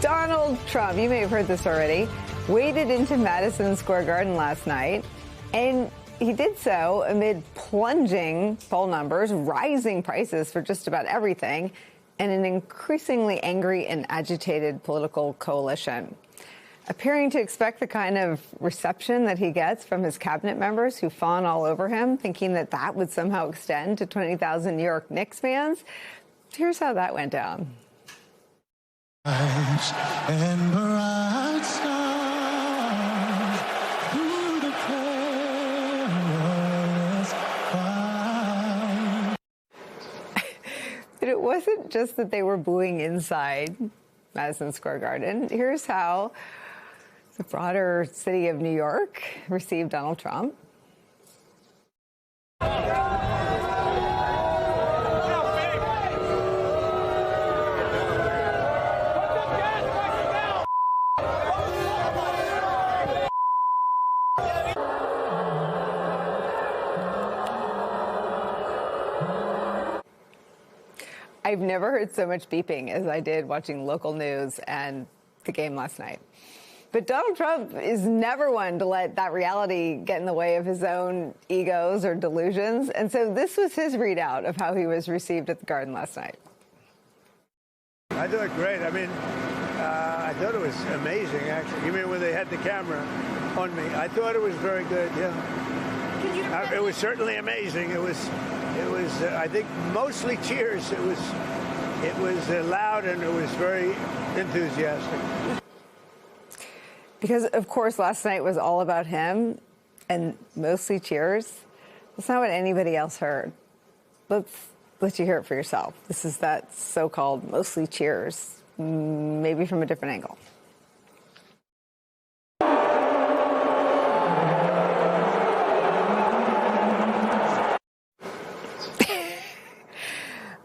Donald Trump, you may have heard this already, waded into Madison Square Garden last night, and he did so amid plunging poll numbers, rising prices for just about everything, and an increasingly angry and agitated political coalition. Appearing to expect the kind of reception that he gets from his cabinet members who fawn all over him, thinking that that would somehow extend to 20,000 New York Knicks fans. Here's how that went down. And bright stars through the perilous fight. But it wasn't just that they were booing inside Madison Square Garden. Here's how the broader city of New York received Donald Trump. I've never heard so much beeping as I did watching local news and the game last night. But Donald Trump is never one to let that reality get in the way of his own egos or delusions. And so this was his readout of how he was received at the Garden last night. I thought great. I mean, I thought it was amazing, actually. You mean when they had the camera on me? I thought it was very good, yeah. It was certainly amazing. It was, I think, mostly cheers. It was loud and it was very enthusiastic. Because, of course, last night was all about him and mostly cheers. That's not what anybody else heard. Let's let you hear it for yourself. This is that so-called mostly cheers, maybe from a different angle.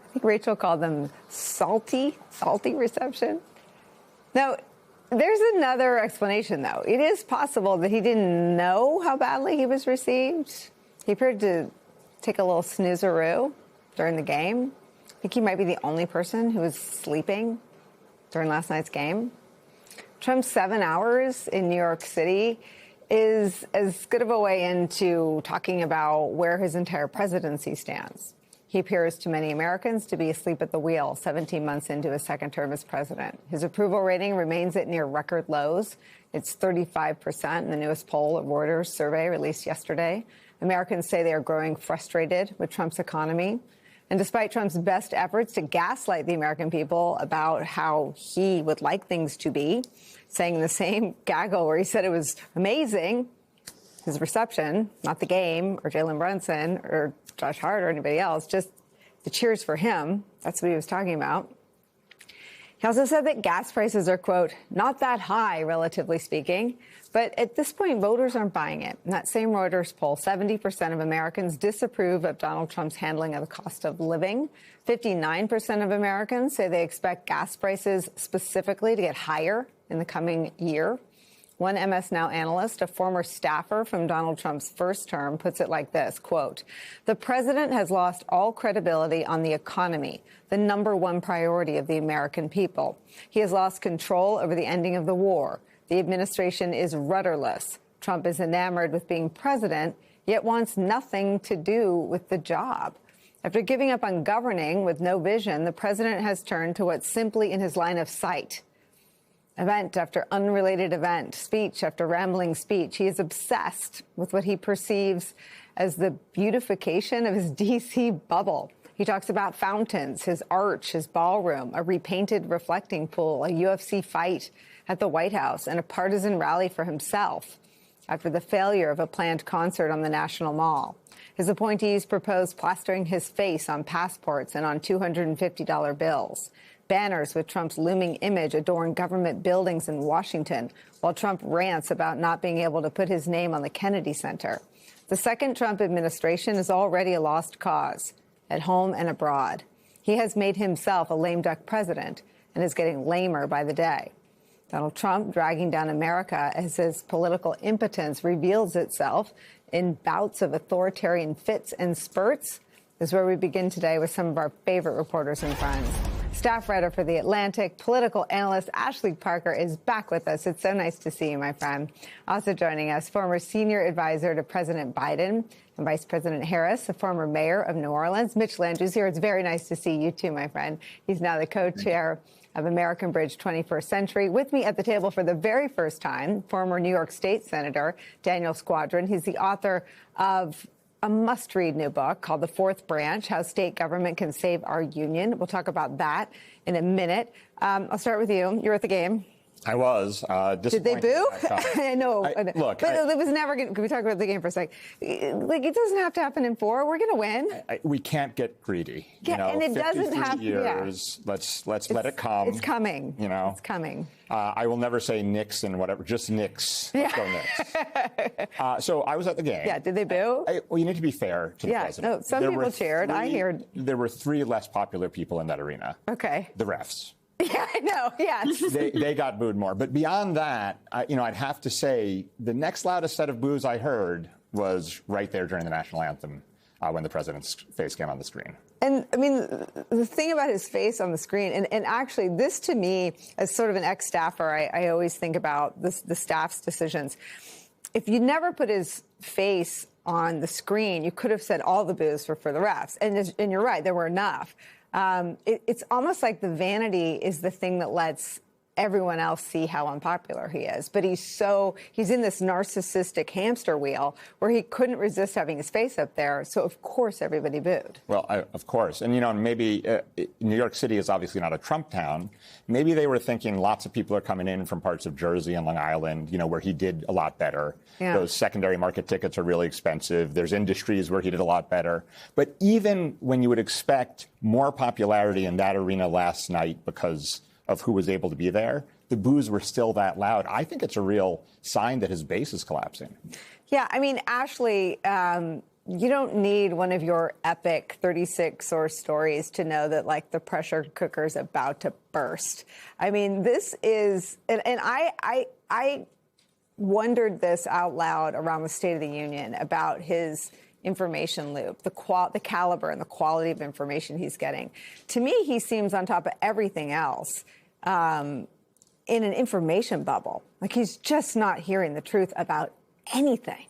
I think Rachel called them salty reception. Now, there's another explanation, though. It is possible that he didn't know how badly he was received. He appeared to take a little snoozeroo during the game. I think he might be the only person who was sleeping during last night's game. Trump's 7 hours in New York City is as good of a way into talking about where his entire presidency stands. He appears to many Americans to be asleep at the wheel 17 months into his second term as president. His approval rating remains at near record lows. It's 35% in the newest poll, a Reuters survey released yesterday. Americans say they are growing frustrated with Trump's economy. And despite Trump's best efforts to gaslight the American people about how he would like things to be, saying the same gaggle where he said it was amazing, his reception, not the game or Jalen Brunson or Josh Hart or anybody else, just the cheers for him. That's what he was talking about. He also said that gas prices are, quote, not that high, relatively speaking. But at this point, voters aren't buying it. In that same Reuters poll, 70% of Americans disapprove of Donald Trump's handling of the cost of living. 59% of Americans say they expect gas prices specifically to get higher in the coming year. One MS Now analyst, a former staffer from Donald Trump's first term, puts it like this, quote, the president has lost all credibility on the economy, the number one priority of the American people. He has lost control over the ending of the war. The administration is rudderless. Trump is enamored with being president, yet wants nothing to do with the job. After giving up on governing with no vision, the president has turned to what's simply in his line of sight. Event after unrelated event, speech after rambling speech. He is obsessed with what he perceives as the beautification of his D.C. bubble. He talks about fountains, his arch, his ballroom, a repainted reflecting pool, a UFC fight at the White House, and a partisan rally for himself after the failure of a planned concert on the National Mall. His appointees proposed plastering his face on passports and on $250 bills. Banners with Trump's looming image adorn government buildings in Washington, while Trump rants about not being able to put his name on the Kennedy Center. The second Trump administration is already a lost cause, at home and abroad. He has made himself a lame duck president and is getting lamer by the day. Donald Trump dragging down America as his political impotence reveals itself in bouts of authoritarian fits and spurts is where we begin today with some of our favorite reporters and friends. staff writer for The Atlantic. Political analyst Ashley Parker is back with us. It's so nice to see you, my friend. Also joining us, former senior advisor to President Biden and Vice President Harris, the former mayor of New Orleans. Mitch Landrieu's here. It's very nice to see you too, my friend. He's now the co-chair of American Bridge 21st Century. With me at the table for the very first time, former New York State Senator Daniel Squadron. He's the author of a must-read new book called The Fourth Branch, How State Government Can Save Our Union. We'll talk about that in a minute. I'll start with you. You're at the game. I was. Did they boo? I know. Look, but it was never going to. Can we talk about the game for a sec? Like, it doesn't have to happen in 4. We're going to win. We can't get greedy. Yeah, and it doesn't have to. Years. Yeah. Let's let it come. It's coming. You know, it's coming. I will never say Knicks and whatever. Just Knicks. Let's go Knicks. So I was at the game. Yeah. Did they boo? Well, you need to be fair to the president. No. Some people cheered. I heard. There were 3 less popular people in that arena. Okay. The refs. Yeah, I know. Yeah. They got booed more. But beyond that, I'd have to say the next loudest set of boos I heard was right there during the national anthem when the president's face came on the screen. And I mean, the thing about his face on the screen, and actually this to me, as sort of an ex-staffer, I always think about the staff's decisions. If you never put his face on the screen, you could have said all the boos were for the refs. And you're right, there were enough. It's almost like the vanity is the thing that lets everyone else see how unpopular he is. But he's in this narcissistic hamster wheel where he couldn't resist having his face up there. So, of course, everybody booed. Well, of course. And, maybe New York City is obviously not a Trump town. Maybe they were thinking lots of people are coming in from parts of Jersey and Long Island, where he did a lot better. Yeah. Those secondary market tickets are really expensive. There's industries where he did a lot better. But even when you would expect more popularity in that arena last night because of who was able to be there, the boos were still that loud. I think it's a real sign that his base is collapsing. Yeah, I mean, Ashley, you don't need one of your epic 36-source stories to know that, like, the pressure cooker's about to burst. I mean, this is, and I wondered this out loud around the State of the Union about his information loop, the caliber and the quality of information he's getting. To me, he seems on top of everything else in an information bubble. Like, he's just not hearing the truth about anything.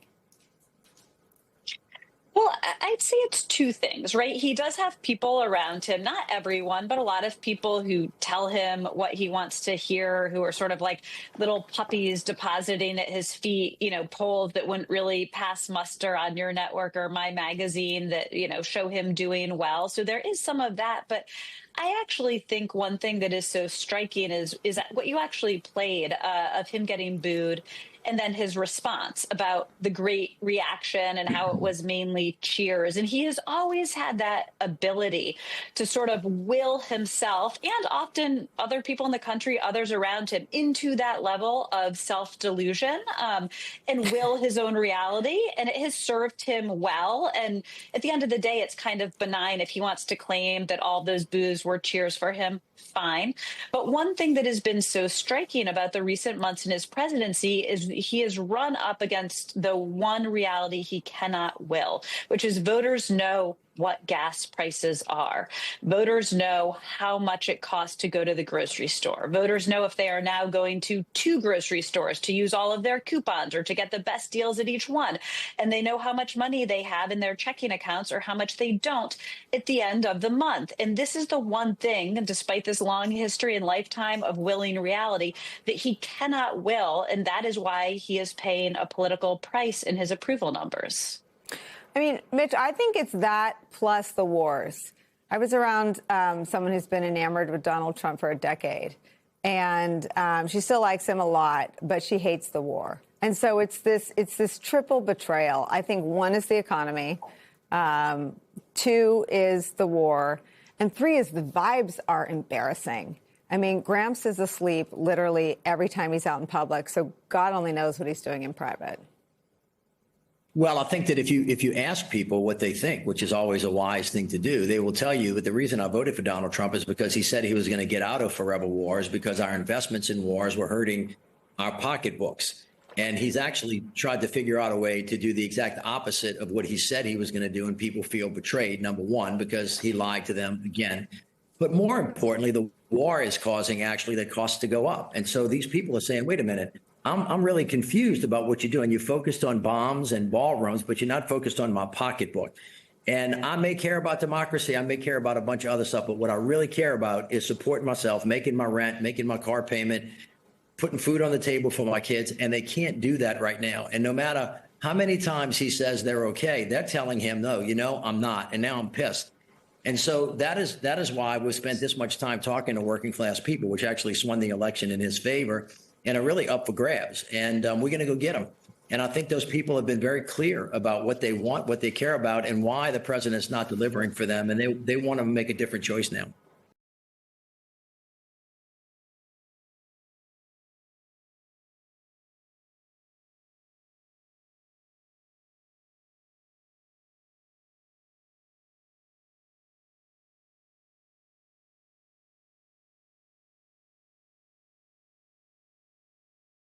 Well, I'd say it's 2 things, right? He does have people around him, not everyone, but a lot of people who tell him what he wants to hear, who are sort of like little puppies depositing at his feet, polls that wouldn't really pass muster on your network or my magazine that, show him doing well. So there is some of that. But I actually think one thing that is so striking is what you actually played of him getting booed, and then his response about the great reaction and how it was mainly cheers. And he has always had that ability to sort of will himself and often other people in the country, others around him, into that level of self-delusion and will his own reality. And it has served him well. And at the end of the day, it's kind of benign. If he wants to claim that all those boos were cheers for him, fine. But one thing that has been so striking about the recent months in his presidency is he has run up against the one reality he cannot will, which is voters know what gas prices are. Voters know how much it costs to go to the grocery store. Voters know if they are now going to 2 grocery stores to use all of their coupons or to get the best deals at each one. And they know how much money they have in their checking accounts or how much they don't at the end of the month. And this is the one thing, despite this long history and lifetime of willing reality, that he cannot will. And that is why he is paying a political price in his approval numbers. I mean, Mitch, I think it's that plus the wars. I was around someone who's been enamored with Donald Trump for a decade, and she still likes him a lot, but she hates the war. And so it's this triple betrayal. I think 1 is the economy, 2 is the war, and 3 is the vibes are embarrassing. I mean, Gramps is asleep literally every time he's out in public, so God only knows what he's doing in private. Well, I think that if you ask people what they think, which is always a wise thing to do, they will tell you that the reason I voted for Donald Trump is because he said he was going to get out of forever wars because our investments in wars were hurting our pocketbooks. And he's actually tried to figure out a way to do the exact opposite of what he said he was going to do. And people feel betrayed, number one, because he lied to them again. But more importantly, the war is causing actually the costs to go up. And so these people are saying, wait a minute, I'm really confused about what you're doing. You're focused on bombs and ballrooms, but you're not focused on my pocketbook. And I may care about democracy. I may care about a bunch of other stuff. But what I really care about is supporting myself, making my rent, making my car payment, putting food on the table for my kids. And they can't do that right now. And no matter how many times he says they're okay, they're telling him, no, I'm not. And now I'm pissed. And so that is why we've spent this much time talking to working class people, which actually swung the election in his favor and are really up for grabs. And we're going to go get them. And I think those people have been very clear about what they want, what they care about, and why the president's not delivering for them. And they want to make a different choice now.